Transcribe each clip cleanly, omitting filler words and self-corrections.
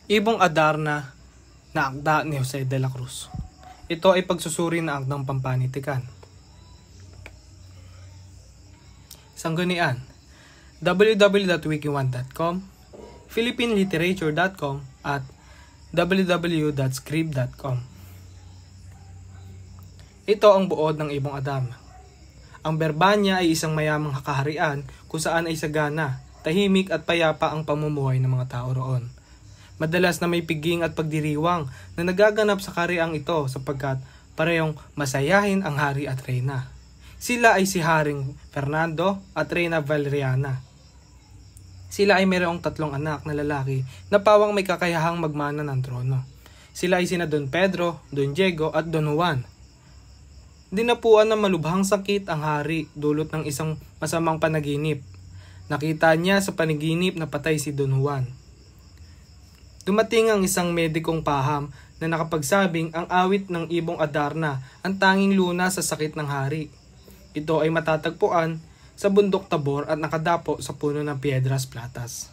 Ibong Adarna na akda ni Jose de la Cruz. Ito ay pagsusuri ng akdang pampanitikan. Sanggunian: www.wiki1.com, philippineliterature.com at www.scrib.com. Ito ang buod ng Ibong Adarna. Ang Berbanya ay isang mayamang kaharian kung saan ay sagana, tahimik at payapa ang pamumuhay ng mga tao roon. Madalas na may piging at pagdiriwang na nagaganap sa kahariang ito sapagkat parehong masayahin ang hari at reyna. Sila ay si Haring Fernando at Reyna Valeriana. Sila ay mayroong 3 anak na lalaki na pawang may kakayahang magmana ng trono. Sila ay sina Don Pedro, Don Diego at Don Juan. Dinapuan ng malubhang sakit ang hari dulot ng isang masamang panaginip. Nakita niya sa panaginip na patay si Don Juan. Dumating ang isang medikong paham na nakapagsabing ang awit ng Ibong Adarna ang tanging luna sa sakit ng hari. Ito ay matatagpuan sa bundok Tabor at nakadapo sa puno ng Piedras Platas.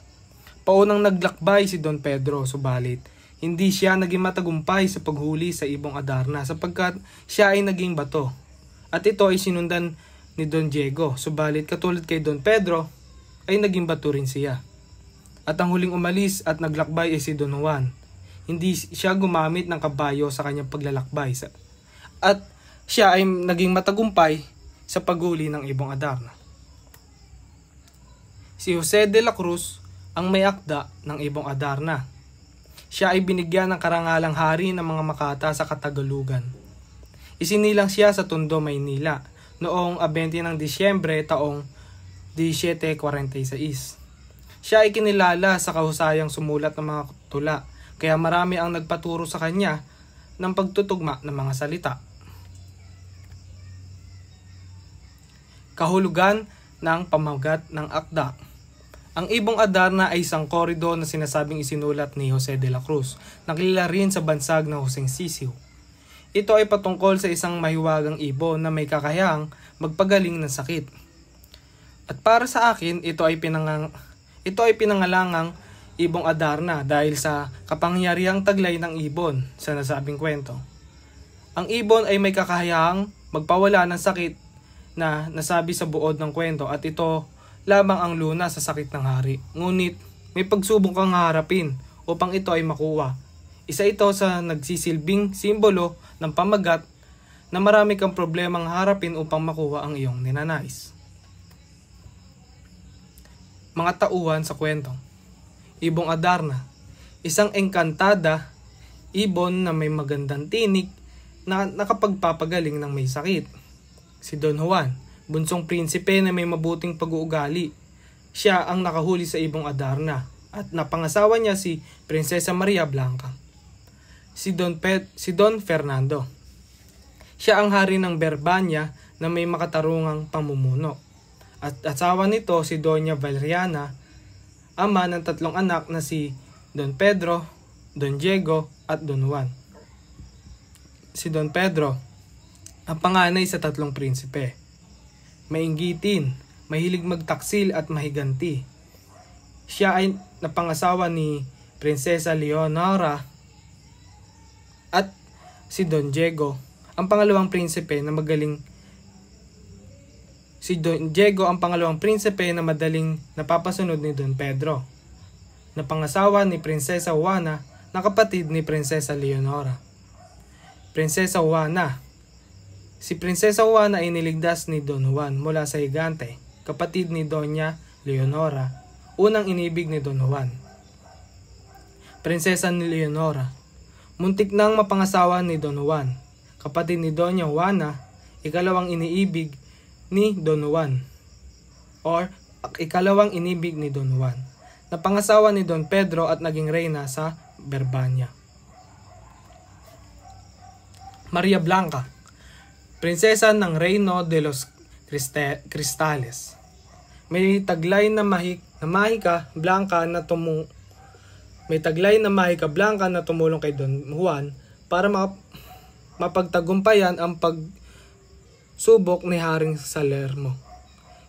Paunang naglakbay si Don Pedro, subalit hindi siya naging matagumpay sa paghuli sa Ibong Adarna sapagkat siya ay naging bato. At ito ay sinundan ni Don Diego, subalit katulad kay Don Pedro ay naging bato rin siya. At ang huling umalis at naglakbay ay si Don Juan. Hindi siya gumamit ng kabayo sa kanyang paglalakbay. At siya ay naging matagumpay sa paghuli ng Ibong Adarna. Si Jose de la Cruz ang may akda ng Ibong Adarna. Siya ay binigyan ng karangalang hari ng mga Makata sa Katagalugan. Isinilang siya sa Tondo, Maynila noong 20 ng Disyembre taong 1746. Siya ay kinilala sa kahusayang sumulat ng mga tula, kaya marami ang nagpaturo sa kanya ng pagtutugma ng mga salita. Kahulugan ng pamagat ng akda. Ang Ibong Adarna ay isang korido na sinasabing isinulat ni Jose de la Cruz, nakilala rin sa bansag na Joseng Sisiw. Ito ay patungkol sa isang mahiwagang ibon na may kakayahang magpagaling ng sakit. At para sa akin, ito ay pinangalangang Ibong Adarna dahil sa kapangyarihang taglay ng ibon sa nasabing kwento. Ang ibon ay may kakayahang magpawala ng sakit na nasabi sa buod ng kwento at ito lamang ang luna sa sakit ng hari. Ngunit may pagsubok kang harapin upang ito ay makuha. Isa ito sa nagsisilbing simbolo ng pamagat na marami kang problemang harapin upang makuha ang iyong ninanais. Mga tauhan sa kwento. Ibong Adarna, isang engkantada, ibon na may magandang tinig na nakapagpapagaling ng may sakit. Si Don Juan, bunsong prinsipe na may mabuting pag-uugali. Siya ang nakahuli sa Ibong Adarna at napangasawa niya si Prinsesa Maria Blanca. Si Don Fernando. Siya ang hari ng Berbanya na may makatarungang pamumuno. At asawa nito si Doña Valeriana, ama ng 3 anak na si Don Pedro, Don Diego at Don Juan. Si Don Pedro, ang panganay sa 3 prinsipe. Mainggitin, mahilig magtaksil at mahiganti. Siya ay napangasawa ni Prinsesa Leonora at si Don Diego, ang pangalawang prinsipe na madaling napapasunod ni Don Pedro, na pangasawa ni Prinsesa Juana na kapatid ni Prinsesa Leonora. Prinsesa Juana. Si Prinsesa Juana ay niligtas ni Don Juan mula sa higante, kapatid ni Doña Leonora, unang inibig ni Don Juan. Prinsesa ni Leonora. Muntik nang mapangasawa ni Don Juan, kapatid ni Doña Juana, ikalawang iniibig ni Don Juan, or ikalawang inibig ni Don Juan, na pangasawa ni Don Pedro at naging reyna sa Berbanya. Maria Blanca, prinsesa ng Reino de los Cristales. May taglay na mahika Blanca na tumulong kay Don Juan para mapagtagumpayan ang pagsubok ni Haring Salermo.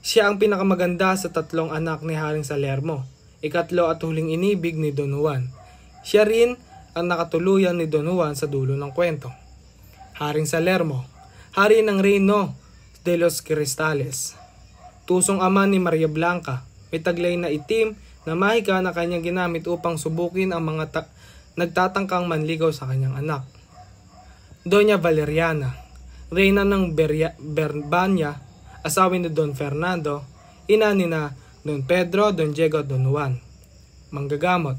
Siya ang pinakamaganda sa 3 anak ni Haring Salermo, ikatlo at huling inibig ni Don Juan. Siya rin ang nakatuluyan ni Don Juan sa dulo ng kwento. Haring Salermo, hari ng Reino de los Cristales. Tusong ama ni Maria Blanca, may taglay na itim na mahika na kanyang ginamit upang subukin ang mga nagtatangkang manligaw sa kanyang anak. Doña Valeriana, reyna ng Berbania, asawin ni Don Fernando, ina ni na Don Pedro, Don Diego at Don Juan. Manggagamot,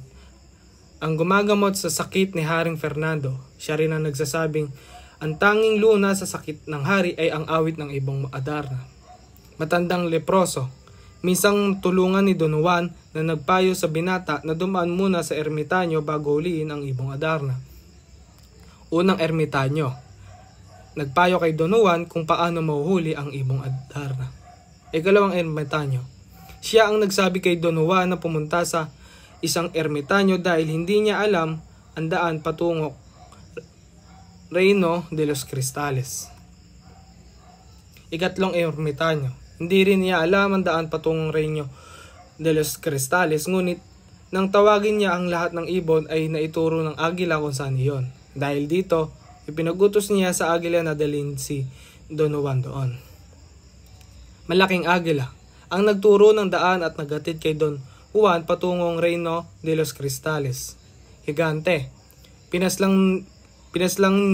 ang gumagamot sa sakit ni Haring Fernando. Siya rin ang nagsasabing ang tanging luna sa sakit ng hari ay ang awit ng ibong Adarna. Matandang leproso, minsang tulungan ni Don Juan na nagpayo sa binata na dumaan muna sa ermitanyo bago huliin ang ibong Adarna. Unang ermitanyo, nagpayo kay Don Juan kung paano mahuhuli ang ibong Adarna. Ikalawang ermitanyo, siya ang nagsabi kay Don Juan na pumunta sa isang ermitanyo dahil hindi niya alam ang daan patungo Reino de los Cristales. Ikatlong ermitanyo, hindi rin niya alam ang daan patungong Reino de los Cristales, ngunit nang tawagin niya ang lahat ng ibon ay naituro ng agila kung saan iyon. Dahil dito, ipinagutos niya sa agila na dalhin si Don Juan doon. Malaking agila ang nagturo ng daan at naghatid kay Don Juan patungong Reino de los Cristales. Higante, pinaslang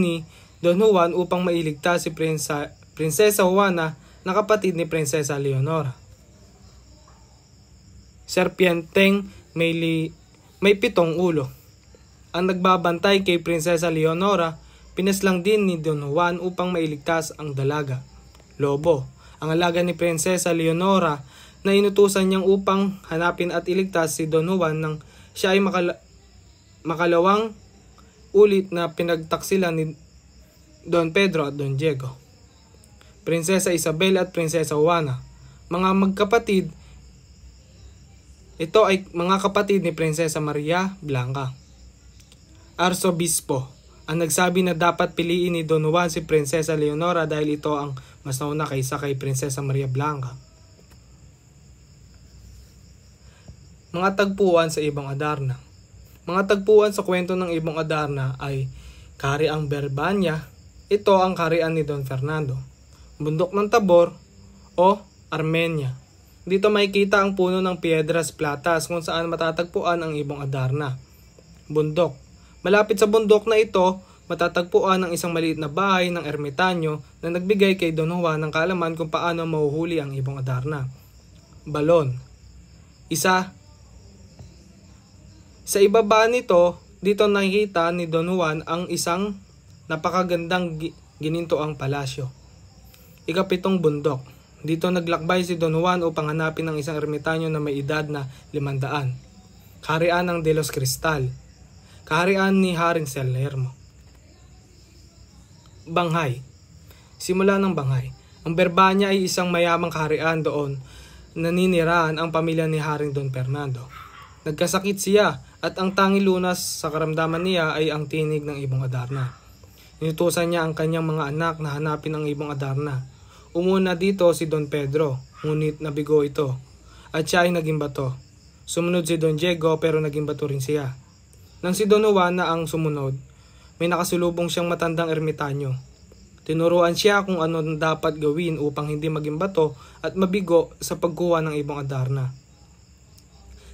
ni Don Juan upang mailigtas si Prinsesa Juana na kapatid ni Prinsesa Leonora. Serpienteng may 7 ulo. Ang nagbabantay kay Prinsesa Leonora, pinaslang din ni Don Juan upang mailigtas ang dalaga. Lobo, ang alaga ni Prinsesa Leonora na inutusan niyang upang hanapin at iligtas si Don Juan nang siya ay makalawang ulit na pinagtaksilan ni Don Pedro at Don Diego. Prinsesa Isabel at Prinsesa Juana, mga magkapatid. Ito ay mga kapatid ni Prinsesa Maria Blanca. Arsobispo, ang nagsabi na dapat piliin ni Don Juan si Prinsesa Leonora dahil ito ang mas nauna kaysa kay Prinsesa Maria Blanca. Mga tagpuan sa Ibong Adarna. Mga tagpuan sa kwento ng Ibong Adarna ay Kahariang Berbania. Ito ang kaharian ni Don Fernando. Bundok ng Tabor o Armenia. Dito makikita ang puno ng Piedras Platas kung saan matatagpuan ang Ibong Adarna. Bundok. Malapit sa bundok na ito, matatagpuan ang isang maliit na bahay ng ermitanyo na nagbigay kay Don Juan ng kaalaman kung paano mahuhuli ang Ibong Adarna. Balon. Sa ibaba nito, dito nakikita ni Don Juan ang isang napakagandang ginintoang palasyo. Ikapitong bundok. Dito naglakbay si Don Juan upang hanapin ang isang ermitanyo na may edad na 500. Kaharian ng De los Cristal. Kaharian ni Haring Salermo. Banghay. Simula ng Banghay. Ang Berbania ay isang mayamang kaharian doon. Naninirahan ang pamilya ni Haring Don Fernando. Nagkasakit siya at ang tanging lunas sa karamdaman niya ay ang tinig ng Ibong Adarna. Inutusan niya ang kanyang mga anak na hanapin ang Ibong Adarna. Umuna dito si Don Pedro, ngunit nabigo ito, at siya ay naging bato. Sumunod si Don Diego pero naging bato rin siya. Nang si Don Juan na ang sumunod, may nakasulubong siyang matandang ermitanyo. Tinuruan siya kung ano dapat gawin upang hindi maging bato at mabigo sa pagkuha ng Ibong Adarna.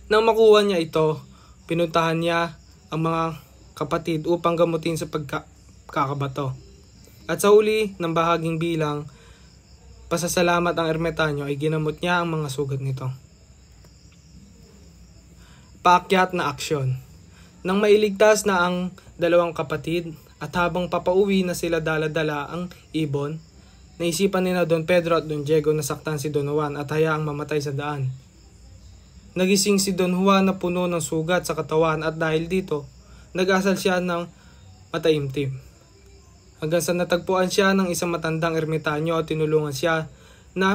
Nang makuha niya ito, pinuntahan niya ang mga kapatid upang gamutin sa pagkakabato. At sa huli ng bahaging bilang pasasalamat ang ermitanyo ay ginamot niya ang mga sugat nito. Paakyat na aksyon. Nang mailigtas na ang dalawang kapatid at habang papauwi na sila dala-dala ang ibon, naisipan nila Don Pedro at Don Diego na saktan si Don Juan at hayaang mamatay sa daan. Nagising si Don Juan na puno ng sugat sa katawan at dahil dito, nag-asal siya ng mataimtim. Hanggang sa natagpuan siya ng isang matandang ermitanyo at tinulungan siya na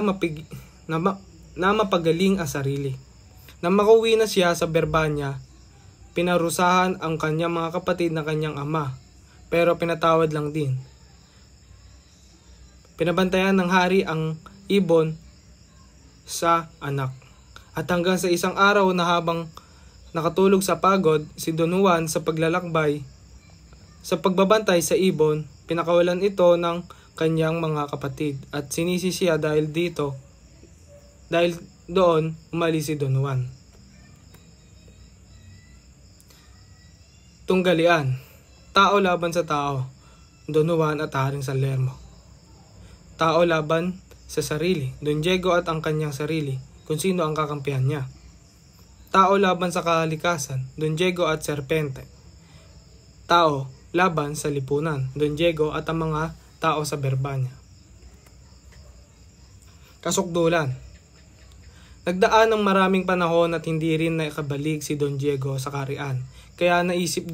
mapagaling ang sarili. Nang makauwi na siya sa Berbania, pinarusahan ang kanyang mga kapatid na kanyang ama, pero pinatawad lang din. Pinabantayan ng hari ang ibon sa anak. At hanggang sa isang araw na habang nakatulog sa pagod si Don Juan sa paglalakbay. Sa pagbabantay sa ibon, pinakawalan ito ng kanyang mga kapatid at sinisi siya dahil doon umalis si Don Juan. Tunggalian, tao laban sa tao, Don Juan at Haring Salermo. Tao laban sa sarili, Don Diego at ang kanyang sarili, kung sino ang kakampihan niya. Tao laban sa kalikasan, Don Diego at serpente. Tao laban sa lipunan, Don Diego at ang mga tao sa Berbanya. Kasukdulan. Nagdaan ng maraming panahon at hindi rin nakabalik si Don Diego sa kaharian. Kaya naisip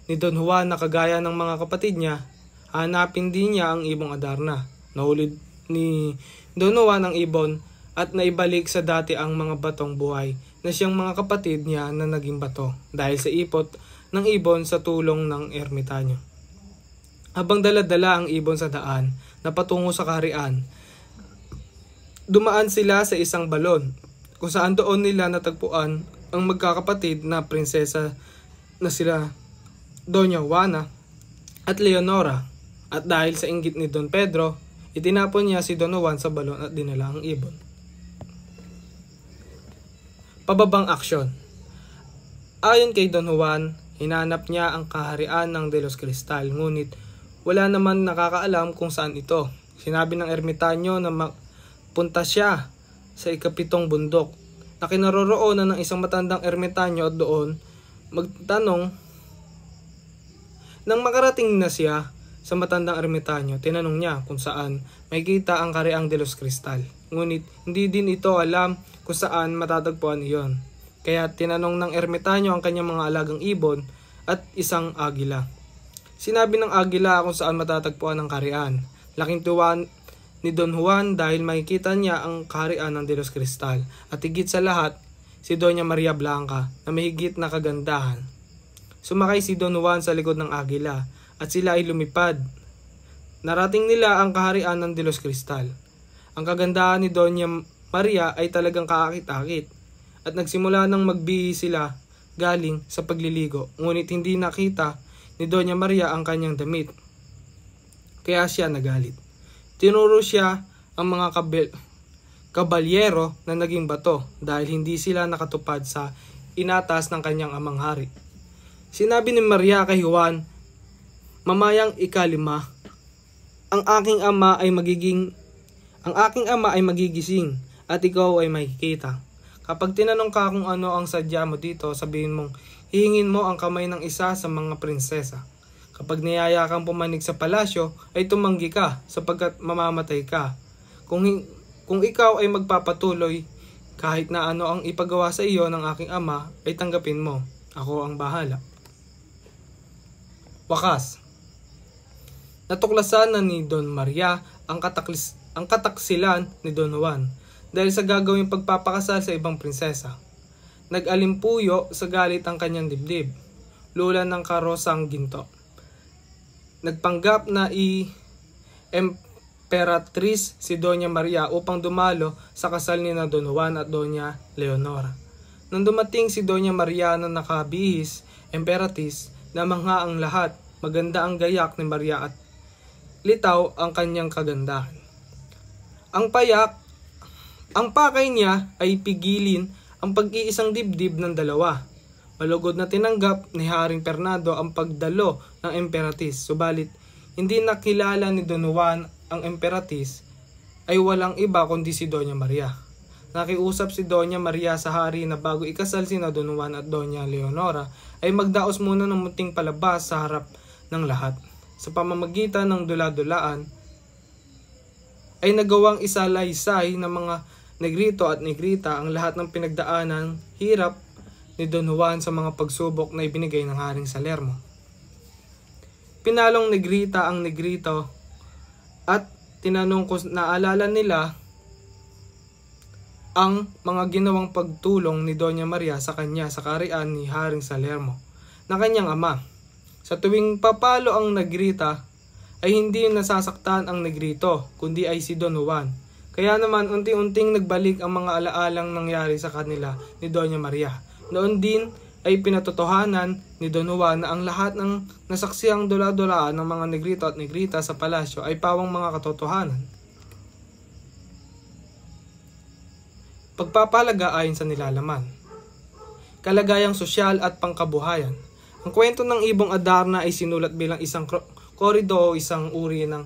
ni Don Juan na kagaya ng mga kapatid niya, hanapin din niya ang ibong Adarna. Nahuli ni Don Juan ang ibon at naibalik sa dati ang mga batong buhay na siyang mga kapatid niya na naging bato dahil sa ipot ng ibon sa tulong ng ermitanyo. Habang dala-dala ang ibon sa daan na patungo sa kaharian, dumaan sila sa isang balon kung saan doon nila natagpuan ang magkakapatid na prinsesa na sila Doña Juana at Leonora, at dahil sa inggit ni Don Pedro, itinapon niya si Don Juan sa balon at dinala ang ibon. Pababang aksyon. Ayon kay Don Juan, hinanap niya ang kaharian ng De los Cristal, ngunit wala naman nakakaalam kung saan ito. Sinabi ng ermitanyo na punta siya sa ikapitong bundok na kinaroroonan ng isang matandang ermitanyo at doon magtanong. Nang makarating na siya sa matandang ermitanyo, tinanong niya kung saan makikita ang kahariang De los Cristal. Ngunit hindi din ito alam kung saan matatagpuan iyon. Kaya tinanong ng ermitanyo ang kanyang mga alagang ibon at isang agila. Sinabi ng agila kung saan matatagpuan ang kaharian. Laking tuwa ni Don Juan dahil makikita niya ang kaharian ng De los Cristal at higit sa lahat si Doña Maria Blanca na may higit na kagandahan. Sumakay si Don Juan sa likod ng agila at sila ay lumipad. Narating nila ang kaharian ng De los Cristal. Ang kagandahan ni Doña Maria ay talagang kaakit-akit at nagsimula nang magbihi sila galing sa pagliligo, ngunit hindi nakita ni Doña Maria ang kanyang damit. Kaya siya nagalit. Tinuro siya ang mga kabalyero na naging bato dahil hindi sila nakatupad sa inatas ng kanyang amang hari. Sinabi ni Maria kay Juan, "Mamayang ikalima, ang aking ama ay magigising at ikaw ay makikita. Kapag tinanong ka kung ano ang sadya mo dito, sabihin mong hihingin mo ang kamay ng isa sa mga prinsesa. Kapag niyaya kang pumanig sa palasyo, ay tumanggi ka sapagkat mamamatay ka. Kung ikaw ay magpapatuloy, kahit na ano ang ipagawa sa iyo ng aking ama, ay tanggapin mo. Ako ang bahala." Wakas. Natuklasan na ni Don Maria ang kataksilan ni Don Juan dahil sa gagawing pagpapakasal sa ibang prinsesa. Nag-alimpuyo sa galit ang kanyang dibdib, lulan ng karosang ginto. Nagpanggap na emperatriz si Doña Maria upang dumalo sa kasal ni na Don Juan at Doña Leonora. Nang dumating si Doña Maria na nakabihis, emperatriz, namangha ang lahat, maganda ang gayak ni Maria at litaw ang kanyang kagandahan. Ang pakay niya ay pigilin ang pag-iisang dibdib ng dalawa. Malugod na tinanggap ni Haring Fernando ang pagdalo ng emperatriz, subalit hindi nakilala ni Don Juan ang emperatriz ay walang iba kundi si Doña Maria. Nakiusap si Doña Maria sa hari na bago ikasal sina Don Juan at Doña Leonora ay magdaos muna ng munting palabas sa harap ng lahat. Sa pamamagitan ng dula-dulaan ay nagawang isalaysay ng mga negrito at negrita ang lahat ng pinagdaanan hirap ni Don Juan sa mga pagsubok na ibinigay ng Haring Salermo. Pinalong negrita ang negrito at tinanong kung naalala nila ang mga ginawang pagtulong ni Doña Maria sa kanya sa kaharian ni Haring Salermo na kanyang ama. Sa tuwing papalo ang negrita ay hindi nasasaktan ang negrito kundi ay si Don Juan. Kaya naman unti-unting nagbalik ang mga alaalang nangyari sa kanila ni Doña Maria. Noon din ay pinatotohanan ni Don Juan na ang lahat ng nasaksiyang dula-dulaan ng mga negrito at negrita sa palasyo ay pawang mga katotohanan. Pagpapalaga ayon sa nilalaman. Kalagayang sosyal at pangkabuhayan. Ang kwento ng Ibong Adarna ay sinulat bilang isang korido o isang uri ng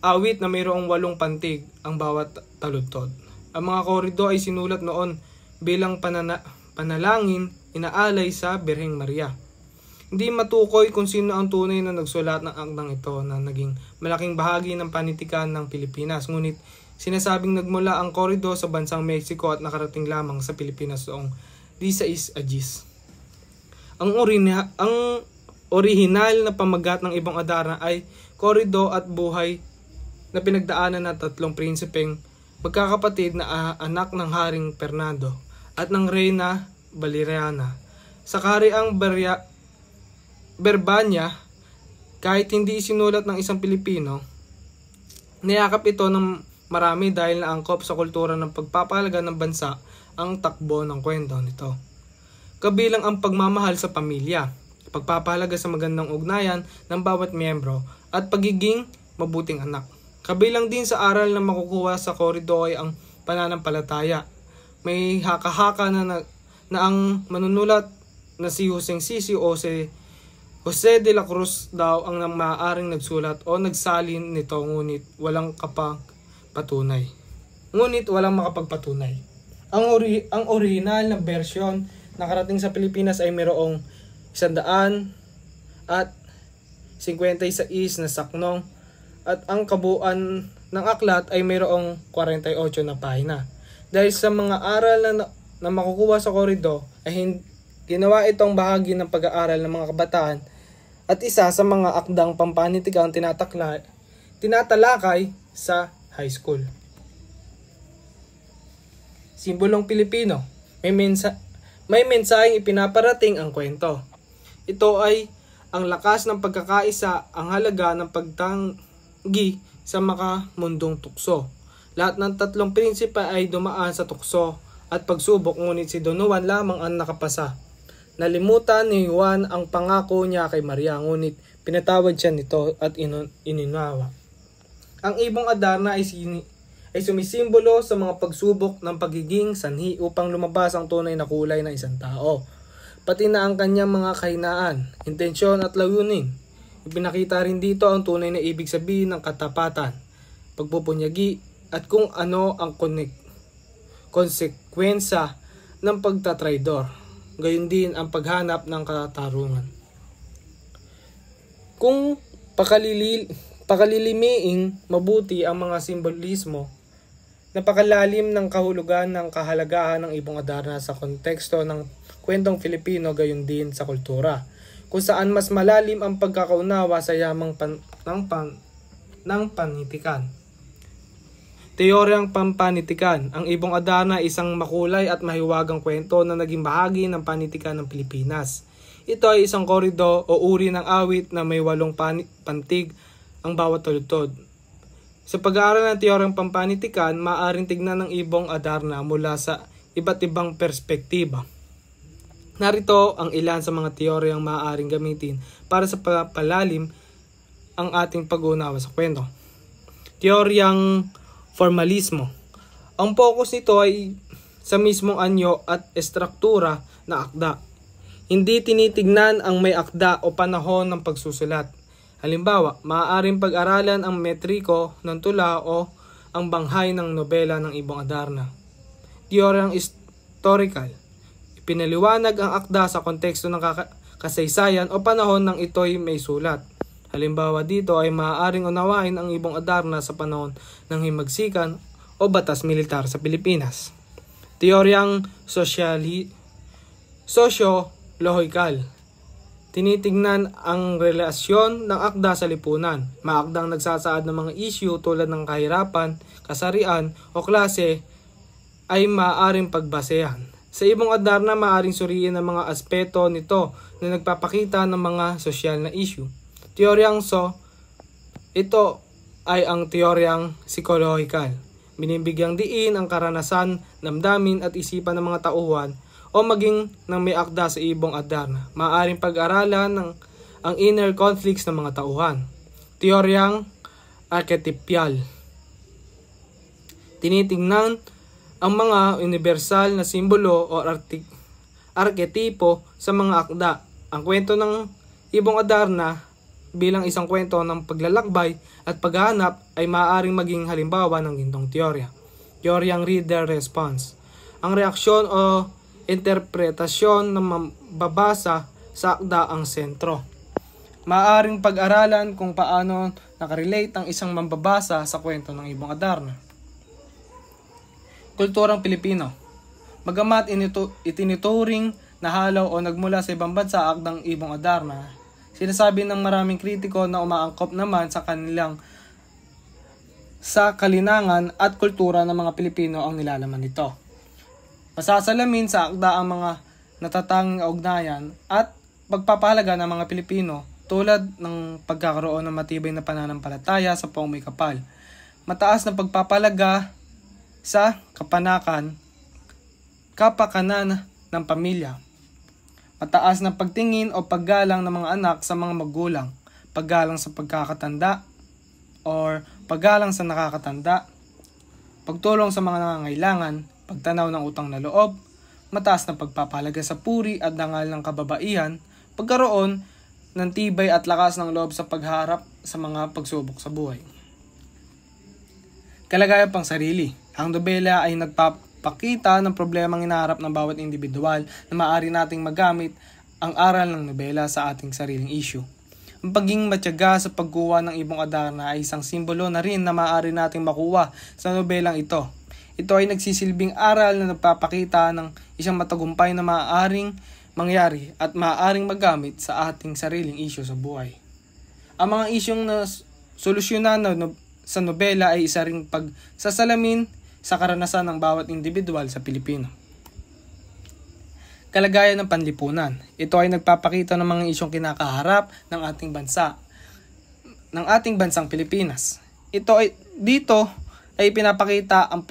awit na mayroong 8 pantig ang bawat taludtod. Ang mga korido ay sinulat noon bilang panalangin inaalay sa Birheng Maria. Hindi matukoy kung sino ang tunay na nagsulat ng akdang ito na naging malaking bahagi ng panitikan ng Pilipinas. Ngunit sinasabing nagmula ang korido sa bansang Mexico at nakarating lamang sa Pilipinas noong 16 Agis. Ang orihinal na pamagat ng Ibong Adarna ay korido at buhay na pinagdaanan ng 3 prinsipeng magkakapatid na anak ng Haring Fernando at ng Reyna Valeriana. Sa kahariang Berbanya, kahit hindi isinulat ng isang Pilipino, niyakap ito ng marami dahil naangkop sa kultura ng pagpapahalaga ng bansa ang takbo ng kwento nito. Kabilang ang pagmamahal sa pamilya, pagpapahalaga sa magandang ugnayan ng bawat miyembro at pagiging mabuting anak. Kabilang din sa aral na makukuha sa korido ay ang pananampalataya. May haka-haka na ang manunulat na si Joseng Sisi o si Jose de la Cruz daw ang maaaring nagsulat o nagsalin nito ngunit walang makapagpatunay. Ang original na bersyon nakarating sa Pilipinas ay mayroong 156 na saknong at ang kabuuan ng aklat ay mayroong 48 na pahina. Dahil sa mga aral na makukuha sa korido ay ginawa itong bahagi ng pag-aaral ng mga kabataan at isa sa mga akdang pampanitigang tinatalakay sa high school. Simbolong Pilipino. May mensaheng ipinaparating ang kwento. Ito ay ang lakas ng pagkakaisa, ang halaga ng pagtanggi sa makamundong tukso. Lahat ng 3 prinsipe ay dumaan sa tukso at pagsubok, ngunit si Don Juan lamang ang nakapasa. Nalimutan ni Juan ang pangako niya kay Maria, ngunit pinatawad siya nito at ininawa. Ang Ibong Adarna ay sumisimbolo sa mga pagsubok ng pagiging sanhi upang lumabas ang tunay na kulay ng isang tao, pati na ang kanyang mga kahinaan, intensyon at layunin. Ipinakita rin dito ang tunay na ibig sabihin ng katapatan, pagpupunyagi at kung ano ang konsekwensya ng pagtatraidor, gayon din ang paghanap ng katarungan. Kung pakalilimiing mabuti ang mga simbolismo, napakalalim ng kahulugan ng kahalagahan ng Ibong Adarna sa konteksto ng kwentong Filipino, gayon din sa kultura, kung saan mas malalim ang pagkakaunawa sa yamang ng panitikan. Teoryang pampanitikan. Ang Ibong Adarna ay isang makulay at mahiwagang kwento na naging bahagi ng panitikan ng Pilipinas. Ito ay isang korido o uri ng awit na may 8 pantig ang bawat taludtod. Sa pag-aaral ng teoryang pampanitikan, maaaring tignan ng Ibong Adarna mula sa iba't ibang perspektiba. Narito ang ilan sa mga teoryang maaaring gamitin para sa palalim ang ating pag-uunawa sa kwento. Teoryang formalismo. Ang focus nito ay sa mismong anyo at estruktura na akda. Hindi tinitignan ang may akda o panahon ng pagsusulat. Halimbawa, maaaring pag-aralan ang metriko ng tula o ang banghay ng nobela ng Ibong Adarna. Teoryang historical. Ipinaliwanag ang akda sa konteksto ng kasaysayan o panahon ng ito'y may sulat. Halimbawa dito ay maaaring unawain ang Ibong Adarna sa panahon ng himagsikan o batas militar sa Pilipinas. Teoryang sosyo-lohikal. Tinitingnan ang relasyon ng akda sa lipunan. Maakdang nagsasaad ng mga issue tulad ng kahirapan, kasarian o klase ay maaaring pagbasehan. Sa Ibong Adarna, maaaring suriin ang mga aspeto nito na nagpapakita ng mga sosyal na issue. Teoryang ito ay ang teoryang psikolohikal. Binibigyang diin ang karanasan, damdamin at isipan ng mga tauhan o maging ng may akda sa Ibong Adarna. Maaaring pag-aralan ang inner conflicts ng mga tauhan. Teoryang archetypal. Tinitingnan ang mga universal na simbolo o arketipo sa mga akda. Ang kwento ng Ibong Adarna bilang isang kwento ng paglalakbay at paghahanap ay maaaring maging halimbawa ng gintong teorya. Teoryang reader response. Ang reaksyon o interpretasyon ng mambabasa sa akda ang sentro. Maaaring pag-aralan kung paano nakarelate ang isang mambabasa sa kwento ng Ibong Adarna. Kulturang Pilipino. Bagamat itinuturing na halaw o nagmula sa ibang bansa akdang Ibong Adarna, sinasabi ng maraming kritiko na umaangkop naman sa kalinangan at kultura ng mga Pilipino ang nilalaman nito. Masasalamin sa akda ang mga natatanging ugnayan at pagpapahalaga ng mga Pilipino tulad ng pagkakaroon ng matibay na pananampalataya sa Poong May Kapal, mataas na pagpapahalaga sa kapakanan ng pamilya, mataas na pagtingin o paggalang ng mga anak sa mga magulang, paggalang sa pagkakatanda or paggalang sa nakakatanda, pagtulong sa mga nangangailangan, pagtanaw ng utang na loob, mataas na pagpapahalaga sa puri at dangal ng kababaihan, pagkaroon ng tibay at lakas ng loob sa pagharap sa mga pagsubok sa buhay. Kalagayan pang sarili. Ang nobela ay nagpapakita ng problemang hinaharap ng bawat individual na maaari nating magamit ang aral ng nobela sa ating sariling issue. Ang pagiging matyaga sa pagkuha ng Ibong Adarna ay isang simbolo na rin na maaari nating makuha sa nobelang ito. Ito ay nagsisilbing aral na nagpapakita ng isang matagumpay na maaaring mangyari at maaaring magamit sa ating sariling issue sa buhay. Ang mga isyong na solusyonan sa nobela ay isa ring pagsasalamin sa karanasan ng bawat individual sa Pilipino. Kalagayan ng panlipunan. Ito ay nagpapakita ng mga isyong kinakaharap ng ating bansang Pilipinas. Dito ay pinapakita ang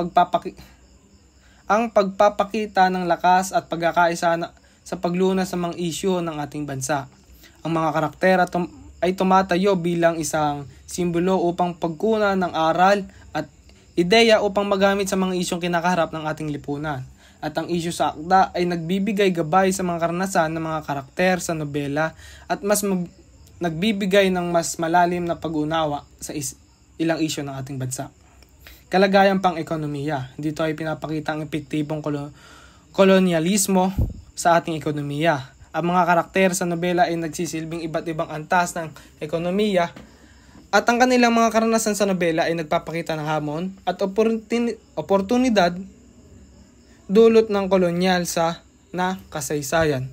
pagpapakita ng lakas at pagkakaisa sa paglunas sa mga isyu ng ating bansa. Ang mga karakter ay tumatayo bilang isang simbolo upang pagkunan ng aral at ideya upang magamit sa mga isyong kinakaharap ng ating lipunan. At ang isyu sa akda ay nagbibigay gabay sa mga karanasan ng mga karakter sa nobela at nagbibigay ng mas malalim na pag-unawa sa ilang isyu ng ating bansa. Kalagayan pang ekonomiya. Dito ay pinapakita ang epektibong kolonyalismo sa ating ekonomiya. Ang mga karakter sa nobela ay nagsisilbing iba't ibang antas ng ekonomiya at ang kanilang mga karanasan sa nobela ay nagpapakita ng hamon at oportunidad dulot ng kolonyal na kasaysayan.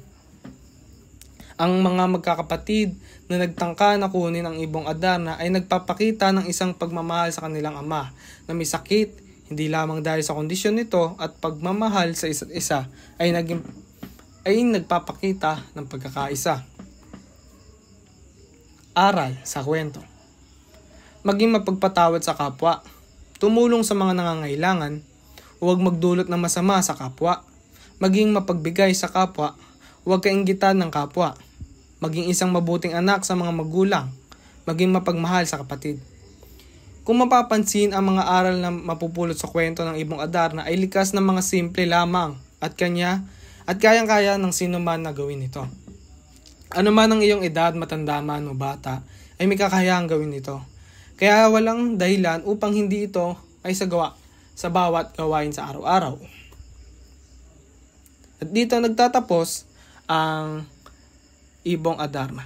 Ang mga magkakapatid na nagtangka na kunin ang Ibong Adarna ay nagpapakita ng isang pagmamahal sa kanilang ama na may sakit, hindi lamang dahil sa kondisyon nito at pagmamahal sa isa't isa ay nagpapakita ng pagkakaisa. Aral sa kwento. Maging mapagpatawad sa kapwa, tumulong sa mga nangangailangan, huwag magdulot ng masama sa kapwa, maging mapagbigay sa kapwa, huwag kainggitan ng kapwa, maging isang mabuting anak sa mga magulang, maging mapagmahal sa kapatid. Kung mapapansin, ang mga aral na mapupulot sa kwento ng Ibong Adarna ay likas ng mga simple lamang at kayang-kaya ng sino man na gawin ito. Ano man ang iyong edad, matanda man o bata, ay may kakayahang gawin ito. Kaya walang dahilan upang hindi ito ay sagawa sa bawat gawain sa araw-araw. At dito nagtatapos ang Ibong Adarna.